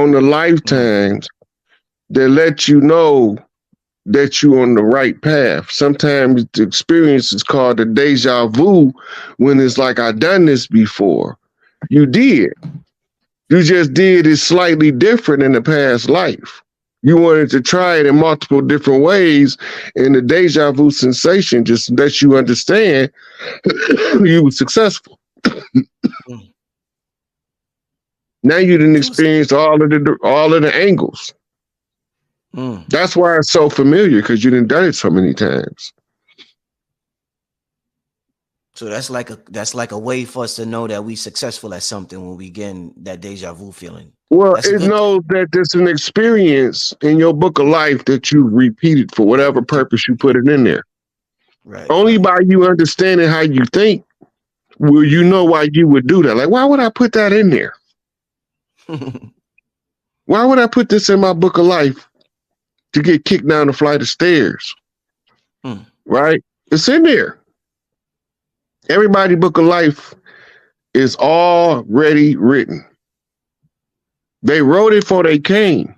on the lifetimes that let you know that you're on the right path. Sometimes the experience is called the deja vu, when it's like, I done this before. You did. You just did it slightly different in the past life. You wanted to try it in multiple different ways, and the deja vu sensation just lets you understand you were successful. Now you didn't experience all of the angles. That's why it's so familiar, because you didn't done it so many times. So that's like a way for us to know that we successful at something when we get that deja vu feeling. Well, it knows that there's an experience in your book of life that you repeated for whatever purpose you put it in there. Right. Only by you understanding how you think will you know why you would do that. Like, why would I put that in there? Why would I put this in my book of life to get kicked down the flight of stairs? Right? It's in there. Everybody's book of life is already written. They wrote it before they came.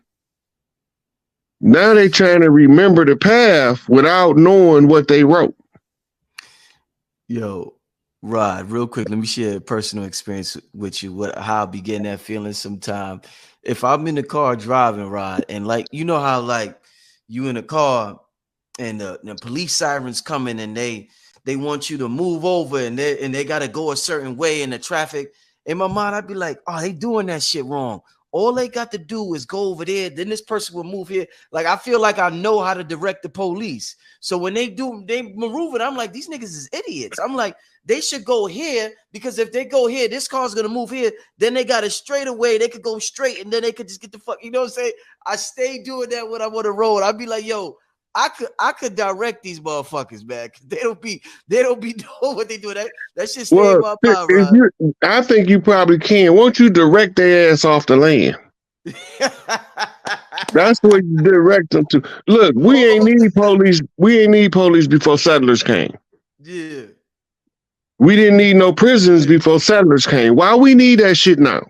Now they trying to remember the path without knowing what they wrote. Yo, Rod, real quick, let me share a personal experience with you. How I be getting that feeling sometime. If I'm in the car driving, Rod, and like, you know how like you in the car and the police sirens coming and they want you to move over and they got to go a certain way in the traffic. In my mind, I'd be like, oh, they doing that shit wrong. All they got to do is go over there. Then this person will move here. Like, I feel like I know how to direct the police. So when they move it, I'm like, these niggas is idiots. I'm like, they should go here, because if they go here, this car's going to move here. Then they got a straight away. They could go straight and then they could just get the fuck, you know what I'm saying? I stay doing that when I'm on the road. I'd be like, yo, I could direct these motherfuckers, man. They don't be doing what they do. That shit stay in my mind, right? I think you probably can. Won't you direct their ass off the land? That's what you direct them to. Look, we ain't need police. We ain't need police before settlers came. Yeah. We didn't need no prisons before settlers came. Why we need that shit now?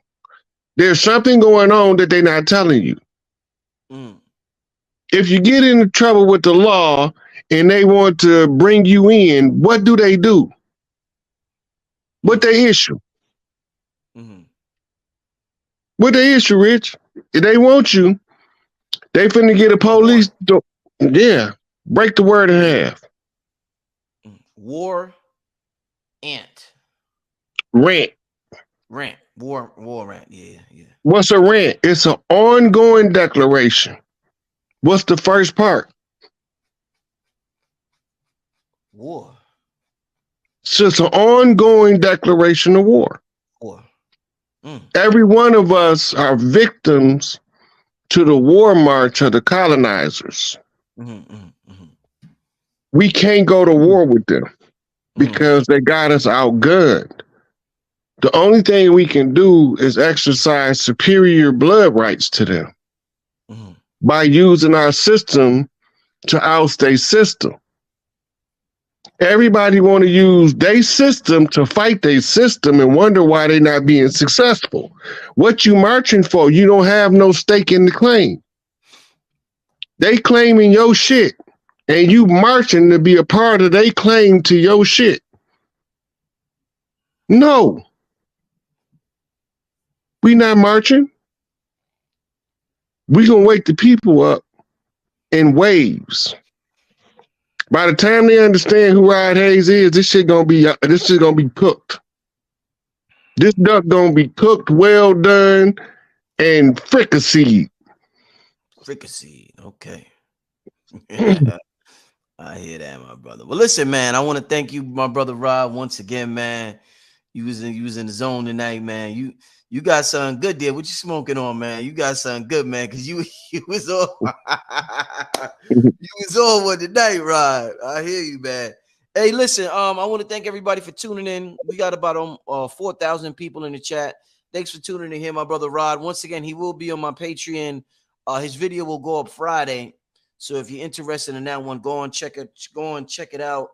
There's something going on that they're not telling you. If you get into trouble with the law and they want to bring you in, what do they do? What they issue? What they issue, Rich? If they want you, they finna get a police. Break the word in half. War. Rent. War rant. Yeah. What's a rant? It's an ongoing declaration. What's the first part? War. It's just an ongoing declaration of war. Every one of us are victims to the war march of the colonizers. We can't go to war with them because they got us outgunned. The only thing we can do is exercise superior blood rights to them by using our system to oust their system. Everybody want to use their system to fight their system and wonder why they're not being successful. What you marching for? You don't have no stake in the claim. They claiming your shit, and you marching to be a part of their claim to your shit. No. We not marching. We gonna wake the people up in waves. By the time they understand who Rod Hayes is, this shit gonna be cooked. This duck gonna be cooked, well done, and fricasseed. Okay. I hear that, my brother. Well, listen, man, I want to thank you, my brother Rod, once again, man. You was in the zone tonight, man. You got something good there. What you smoking on, man? You got something good, man, because you was on you was on one tonight, Rod. I hear you, man. Hey, listen, I want to thank everybody for tuning in. We got about 4,000 people in the chat. Thanks for tuning in here, my brother Rod. Once again, he will be on my Patreon. His video will go up Friday. So if you're interested in that one, go and check it out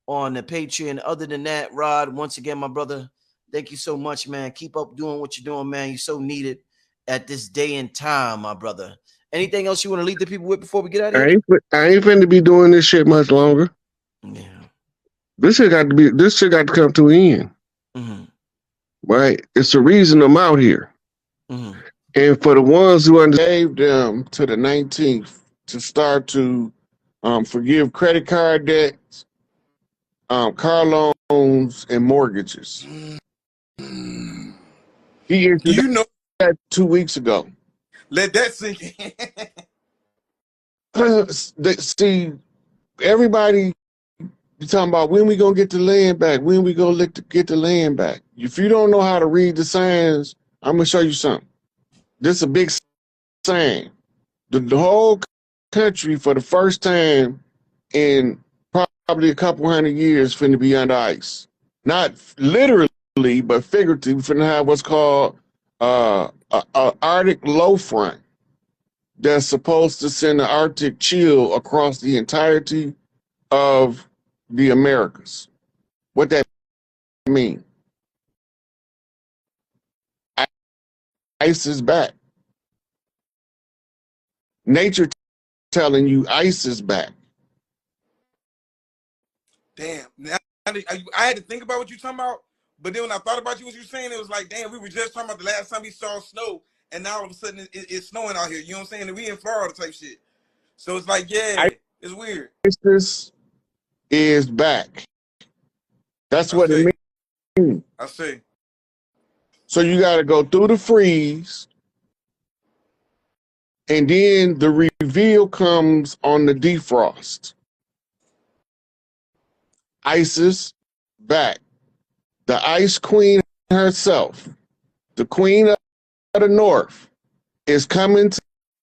on the Patreon. Other than that, Rod, once again, my brother, thank you so much, man. Keep up doing what you're doing, man. You're so needed. at this day and time, my brother. Anything else you want to leave the people with before we get out of I here? ain't finna be doing this shit much longer. Yeah. This shit got to come to an end. Mm-hmm. Right? It's the reason I'm out here. Mm-hmm. And for the ones who gave them to the 19th to start to forgive credit card debts, car loans, and mortgages. He issued that 2 weeks ago. Let that sink in. See, everybody talking about when we gonna get the land back, when we gonna get the land back. If you don't know how to read the signs, I'm gonna show you something. This is a big sign. The whole country, for the first time in probably a couple hundred years, finna be under ice. Not literally, but figuratively, finna have what's called a Arctic low front that's supposed to send an Arctic chill across the entirety of the Americas. What that mean? Ice is back. Nature telling you ice is back. Damn. I had to think about what you're talking about, but then when I thought about what you were saying, it was like, damn, we were just talking about the last time we saw snow, and now all of a sudden it's snowing out here. You know what I'm saying? And we in Florida type shit. So it's like, yeah, it's weird. Ice is back. That's what it means. I see. So you got to go through the freeze, and then the reveal comes on the defrost. Ice is back. The ice queen herself, the queen of the north, is coming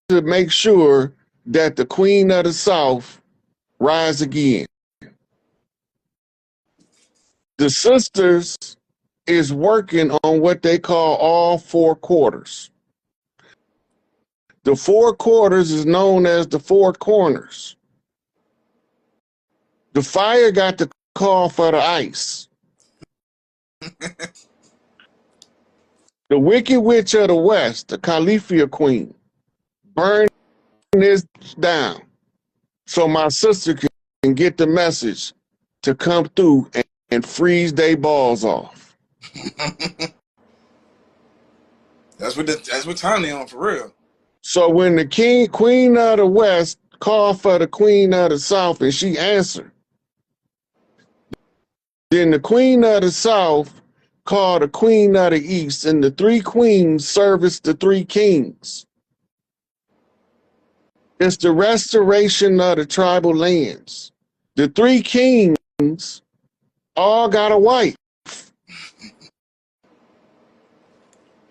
to make sure that the queen of the south rise again. The sisters is working on what they call all four quarters. The four quarters is known as the four corners. The fire got the call for the ice. The Wicked Witch of the West, the Califia Queen, burn this down so my sister can get the message to come through and freeze their balls off. That's what time they on for real. So when the queen of the West called for the queen of the South and she answered, then the queen of the South called the queen of the East, and the three queens serviced the three kings. It's the restoration of the tribal lands. The three kings all got a wife.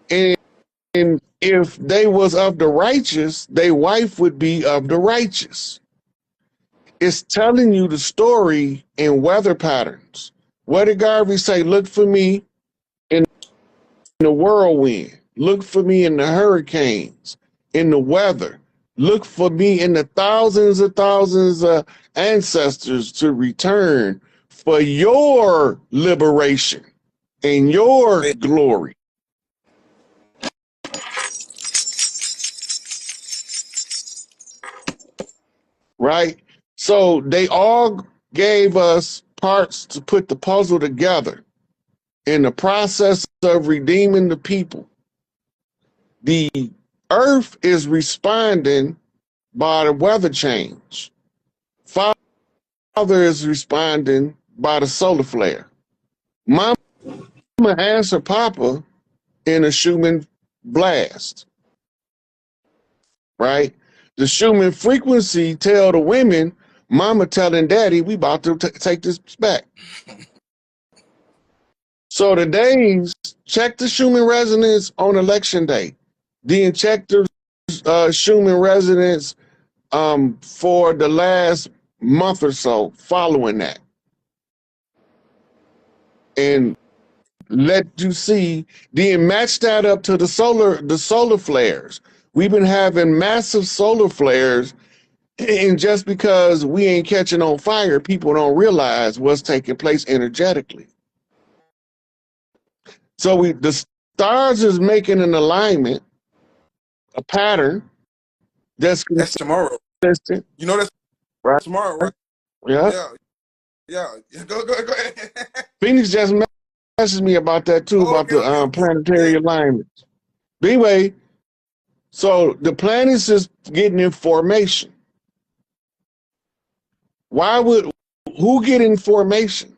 And if they was of the righteous, their wife would be of the righteous. It's telling you the story in weather patterns. What did Garvey say? Look for me in the whirlwind. Look for me in the hurricanes, in the weather. Look for me in the thousands of ancestors to return for your liberation and your glory. Right? So they all gave us parts to put the puzzle together in the process of redeeming the people. The earth is responding by the weather change. Father is responding by the solar flare. Mama answered Papa in a Schumann blast. Right? The Schumann frequency tell the women, Mama telling Daddy, we about to take this back. So the days, check the Schumann resonance on election day. Then check the Schumann resonance for the last month or so following that. And let you see, then match that up to the solar flares. We've been having massive solar flares, and just because we ain't catching on fire, people don't realize what's taking place energetically. So the stars is making an alignment a pattern that's That's tomorrow. consistent, You know that's right? tomorrow, right? Yeah. Yeah. Yeah. Go ahead. Phoenix just messaged me about that too, Oh, about okay, the okay, okay. planetary Yeah. alignments. But anyway, so the planets is getting in formation. Why would who get in formation?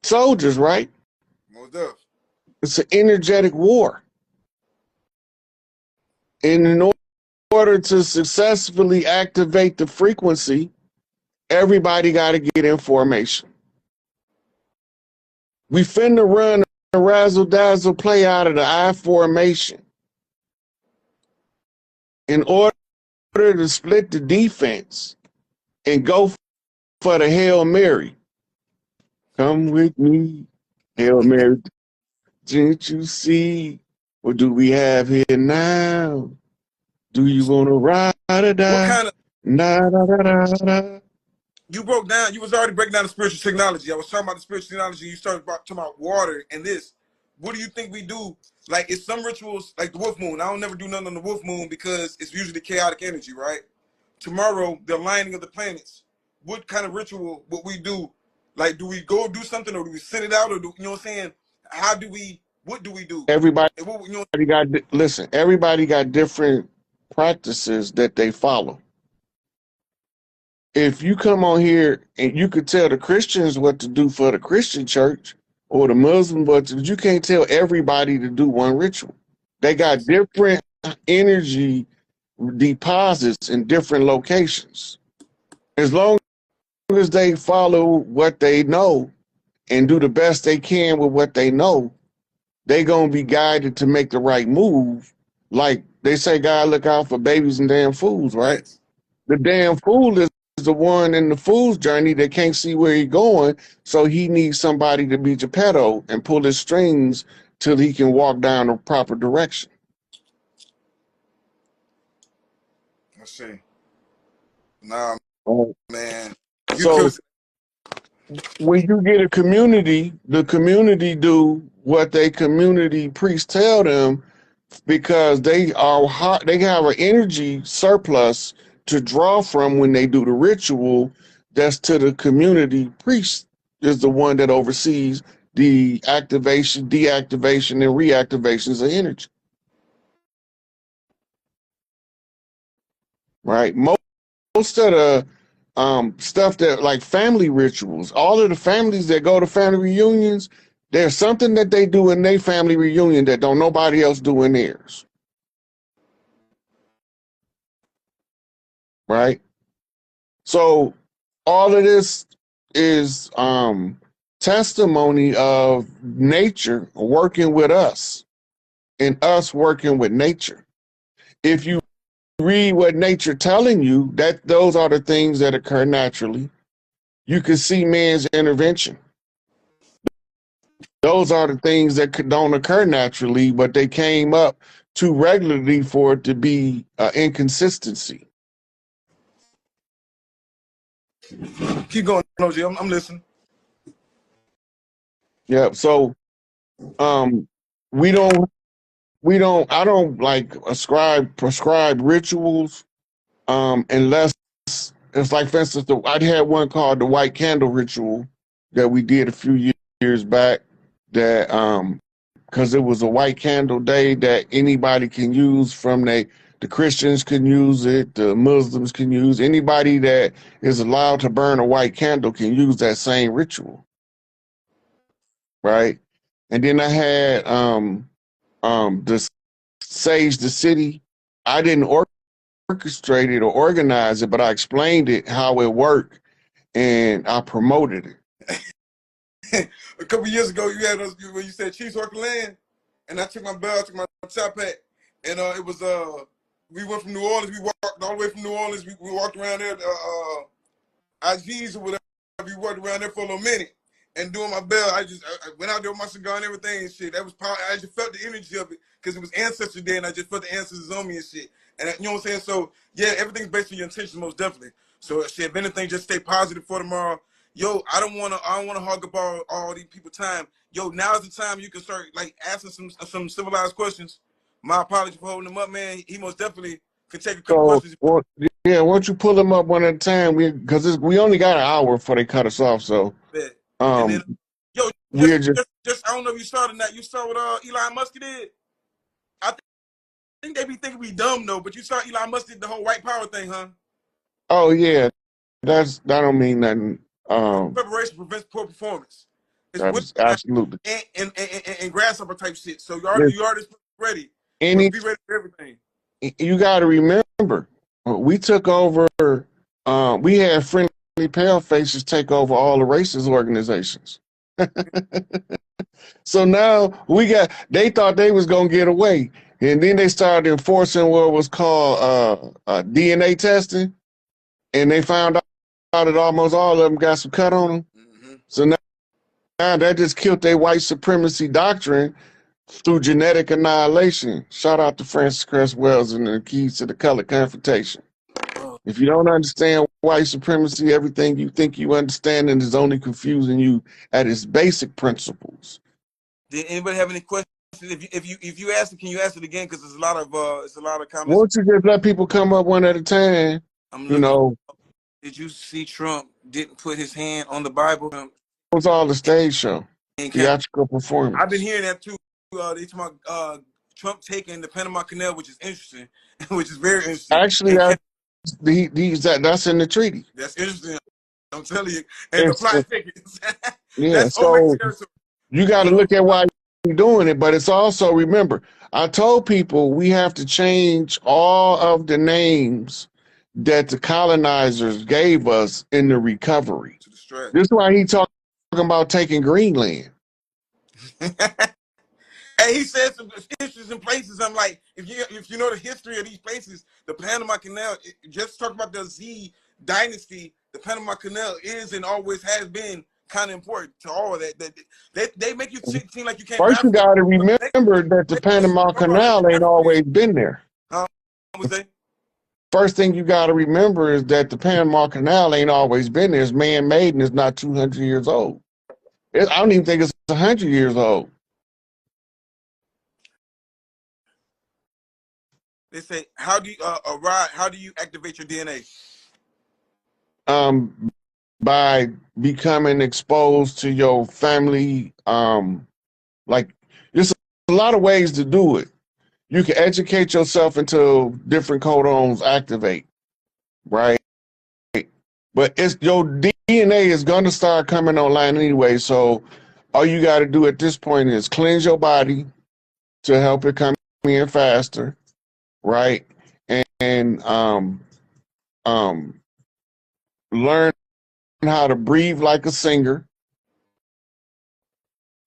Soldiers, right? Most of. It's an energetic war. And in order to successfully activate the frequency, everybody got to get in formation. We finna run a razzle dazzle play out of the I formation in order to split the defense and go for the Hail Mary. Come with me, Hail Mary. Didn't you see? What do we have here now? Do you want to ride or die? What kind of Da, da, da, da, da. you broke down? You was already breaking down the spiritual technology. I was talking about the spiritual technology. You started talking about water and this. What do you think we do? Like, it's some rituals like the wolf moon. I don't never do nothing on the wolf moon because it's usually chaotic energy, right? Tomorrow, the aligning of the planets. What kind of ritual would we do? Like, do we go do something, or do we send it out, or do you know what I'm saying? How do we? What do we do? Everybody And what, you know, listen, everybody got different practices that they follow. If you come on here and you could tell the Christians what to do for the Christian church or the Muslim what to do, you can't tell everybody to do one ritual. They got different energy deposits in different locations. As long as they follow what they know and do the best they can with what they know, they gonna be guided to make the right move. Like they say, God look out for babies and damn fools, right? right. The damn fool is the one in the fool's journey that can't see where he's going, so he needs somebody to be Geppetto and pull his strings till he can walk down the proper direction. Let's see. Nah, Right. man. So when you get a community, the community do what they community priests tell them because they are hot, they have an energy surplus to draw from when they do the ritual. That's to the community priest is the one that oversees the activation, deactivation, and reactivations of energy. Right. Most of the stuff that like family rituals, all of the families that go to family reunions, there's something that they do in their family reunion that don't nobody else do in theirs. Right. So all of this is testimony of nature working with us and us working with nature. If you read what nature telling you, that those are the things that occur naturally, you can see man's intervention. Those are the things that don't occur naturally, but they came up too regularly for it to be inconsistency. Keep going, OG. I'm listening. Yeah. So we don't I don't like prescribe rituals unless it's like, for instance, I had one called the white candle ritual that we did a few years back that because it was a white candle day that anybody can use from the Christians can use it, the Muslims can use, anybody that is allowed to burn a white candle can use that same ritual. Right. And then I had the Sage the City. I didn't orchestrate it or organize it, but I explained it how it worked and I promoted it. A couple years ago, you had us when you said Chiefs work land, and I took my bell, I took my top hat, and it was we went from New Orleans, we walked all the way from New Orleans, we walked around there, IGs or whatever, we walked around there for a little minute, and doing my bell, I went out there with my cigar and everything and shit. That was power. I just felt the energy of it because it was Ancestor Day, and I just felt the ancestors on me and shit. And you know what I'm saying? So yeah, everything's based on your intentions, most definitely. So shit, if anything, just stay positive for tomorrow. Yo, I don't wanna hog up all these people time. Yo, now's the time you can start like asking some civilized questions. My apologies for holding him up, man. He most definitely can take a couple So, questions. well, yeah, why don't you pull them up one at a time? Because we only got an hour before they cut us off. So, And then, yo, we're just I don't know if you saw that. You saw what Elon Musk did. I think they be thinking we dumb though, but you saw Elon Musk did the whole white power thing, huh? Oh yeah, that don't mean nothing. Preparation prevents poor performance. It's That is absolutely and grasshopper type shit. So you already ready. Be ready for everything. You got to remember, we took over. We had friendly pale faces take over all the racist organizations. So now they thought they was gonna get away, and then they started enforcing what was called DNA testing, and they found out that almost all of them got some cut on them. Mm-hmm. So now that just killed their white supremacy doctrine through genetic annihilation. Shout out to Francis Cress Wells and the Keys to the Color Confrontation. If you don't understand white supremacy, everything you think you understand is only confusing you at its basic principles. Did anybody have any questions? If you ask it, can you ask it again? Because there's a lot of comments. Won't you just let people come up one at a time? Did you see Trump didn't put his hand on the Bible? It was all the stage show, theatrical performance. I've been hearing that too. They talk about Trump taking the Panama Canal, which is interesting, which is very interesting. Actually, that's in the treaty. That's interesting. I'm telling you, and the flight tickets. Yeah, so you got to look at why you're doing it, but it's also, remember, I told people we have to change all of the names that the colonizers gave us in the recovery. This is why he talking about taking Greenland. And he said some interesting places. I'm like, if you know the history of these places, the Panama Canal, just talk about the Z dynasty, the Panama Canal is and always has been kind of important to all of that. They make you seem like you can't. First, you got to remember that the Panama Canal ain't always been there. What was that? First thing you got to remember is that the Panama Canal ain't always been there. It's man-made and it's not 200 years old. I don't even think it's 100 years old. They say, how do you activate your DNA? By becoming exposed to your family. Like, there's a lot of ways to do it. You can educate yourself until different codons activate, right? But your DNA is gonna start coming online anyway. So all you got to do at this point is cleanse your body to help it come in faster, right? And learn how to breathe like a singer,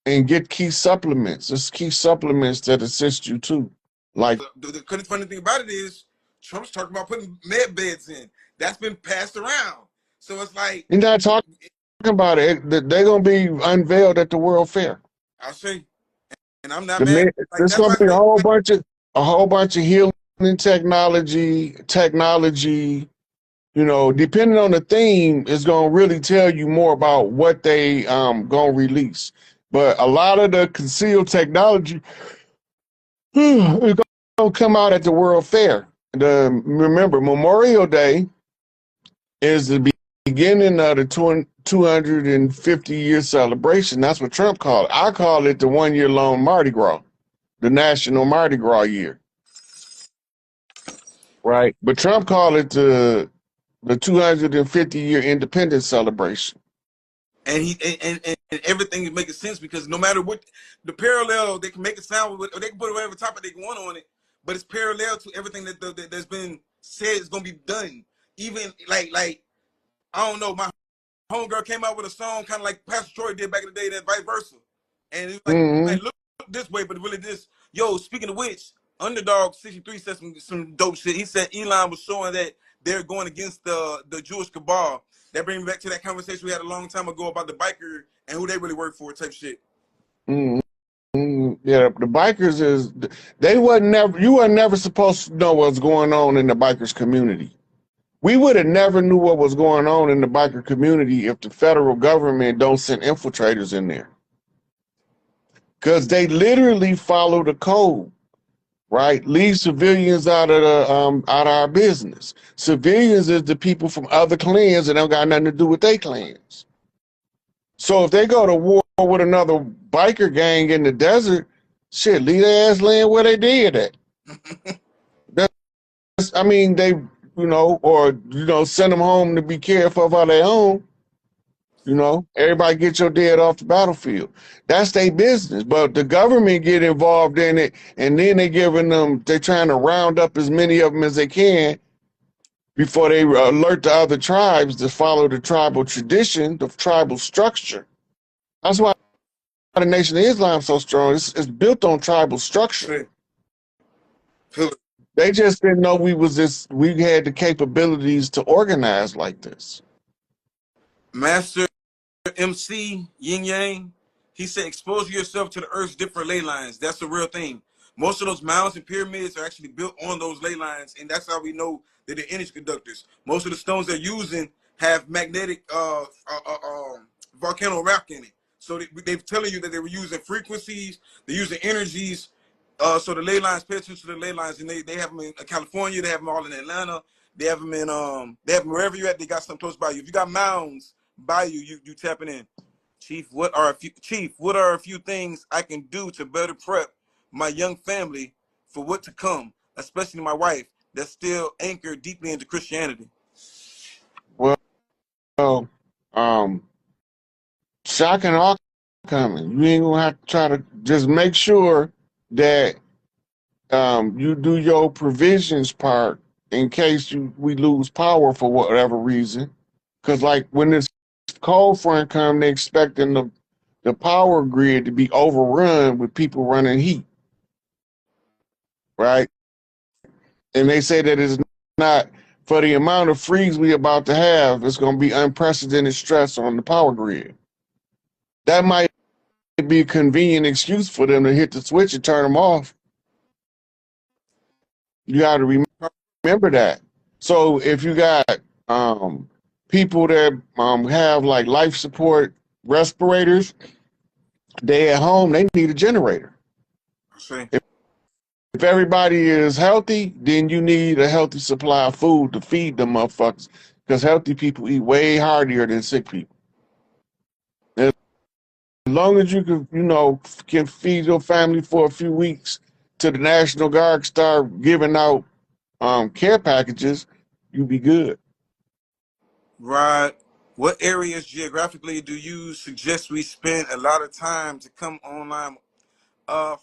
and get key supplements. There's key supplements that assist you too. Like the funny thing about it is Trump's talking about putting med beds in. That's been passed around. So it's like you're not talking about it. They're gonna be unveiled at the World Fair. I see, and I'm not mad. There's gonna be a whole bunch of healing technology. You know, depending on the theme, is gonna really tell you more about what they gonna release. But a lot of the concealed technology is gonna come out at the World Fair. Remember, Memorial Day is the beginning of the 250-year celebration. That's what Trump called it. I call it the 1-year-long Mardi Gras, the National Mardi Gras year. Right? But Trump called it the 250-year independence celebration. And everything is making sense, because no matter what the parallel, they can make it sound, or they can put whatever topic they want on it, but it's parallel to everything that's been said is gonna be done. Even like I don't know, my homegirl came out with a song kind of like Pastor Troy did back in the day, that vice versa, and it was like, look this way, but really this. Yo, speaking of which, Underdog 63 said some dope shit. He said Elon was showing that they're going against the Jewish cabal. That brings me back to that conversation we had a long time ago about the biker and who they really work for, type shit. Yeah, the bikers you were never supposed to know what's going on in the bikers community. We would have never knew what was going on in the biker community if the federal government don't send infiltrators in there. Because they literally follow the code, right? Leave civilians out of our business. Civilians is the people from other clans that don't got nothing to do with their clans. So if they go to war with another biker gang in the desert, shit, leave their ass land where they did at. I mean, they, send them home to be cared for by their own. Everybody get your dead off the battlefield. That's their business. But the government get involved in it, and then they're trying to round up as many of them as they can before they alert the other tribes to follow the tribal tradition, the tribal structure. That's why the Nation of Islam is so strong. It's built on tribal structure. They just didn't know we had the capabilities to organize like this. Master MC Yin Yang, he said, expose yourself to the earth's different ley lines. That's the real thing. Most of those mounds and pyramids are actually built on those ley lines, and that's how we know that they're energy conductors. Most of the stones they're using have magnetic volcano rock in it. So they're telling you that they were using frequencies, they're using energies. So the ley lines, pay attention to the ley lines, and they have them in California, they have them all in Atlanta, they have them in they have them wherever you at. They got something close by you. If you got mounds by you, you tapping in. Chief, what are a few things I can do to better prep my young family for what to come, especially my wife that's still anchored deeply into Christianity? Well, shock and awe coming. You ain't gonna have to try to just make sure that you do your provisions part in case we lose power for whatever reason. Because like when this cold front come, they're expecting the power grid to be overrun with people running heat, right? And they say that it's not, for the amount of freeze we about to have, it's going to be unprecedented stress on the power grid. That might be a convenient excuse for them to hit the switch and turn them off. You got to remember that. So if you got people that have like life support respirators, they at home, they need a generator. If everybody is healthy, then you need a healthy supply of food to feed them motherfuckers, because healthy people eat way harder than sick people. As long as you can feed your family for a few weeks till the National Guard start giving out care packages, you be good. Right. What areas geographically do you suggest we spend a lot of time to come online?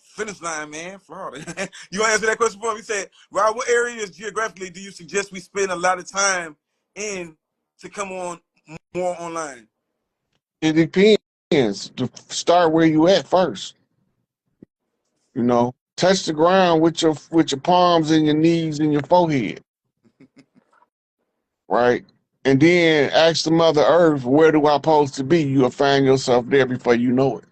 Finish line, man, Florida. You want to answer that question for me? We said, Rob, what areas geographically do you suggest we spend a lot of time in to come on more online? It depends. To start where you at first. Touch the ground with your palms and your knees and your forehead. Right? And then ask the Mother Earth, where do I supposed to be? You'll find yourself there before you know it.